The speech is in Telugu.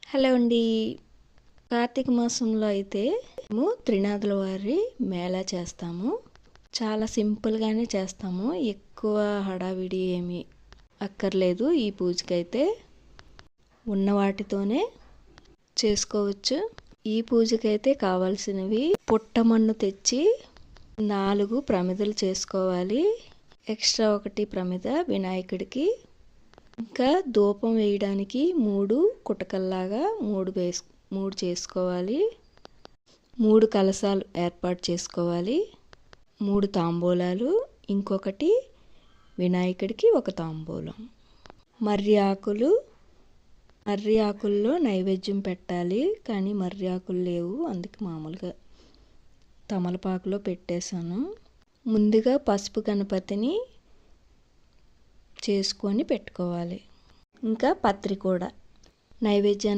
హలో అండి. కార్తీక మాసంలో అయితే మేము త్రినాథుల వారి మేళా చేస్తాము. చాలా సింపుల్గానే చేస్తాము. ఎక్కువ హడావిడి ఏమీ అక్కర్లేదు. ఈ పూజకైతే ఉన్న వాటితోనే చేసుకోవచ్చు. ఈ పూజకైతే కావాల్సినవి పుట్టమన్ను తెచ్చి 4 ప్రమిదలు చేసుకోవాలి. ఎక్స్ట్రా 1 ప్రమిద వినాయకుడికి. ఇంకా ధూపం వేయడానికి 3 కుటకల్లాగా 3 చేసుకోవాలి. 3 కలశాలు ఏర్పాటు చేసుకోవాలి. 3 తాంబూలాలు, ఇంకొకటి వినాయకుడికి 1 తాంబూలం. మర్రి ఆకుల్లో నైవేద్యం పెట్టాలి, కానీ మర్రి ఆకులు లేవు, అందుకే మామూలుగా తమలపాకులో పెట్టేశాను. ముందుగా పసుపు గణపతిని చేసుకొని పెట్టుకోవాలి. ఇంకా పత్రి కూడా నైవేద్యాన్ని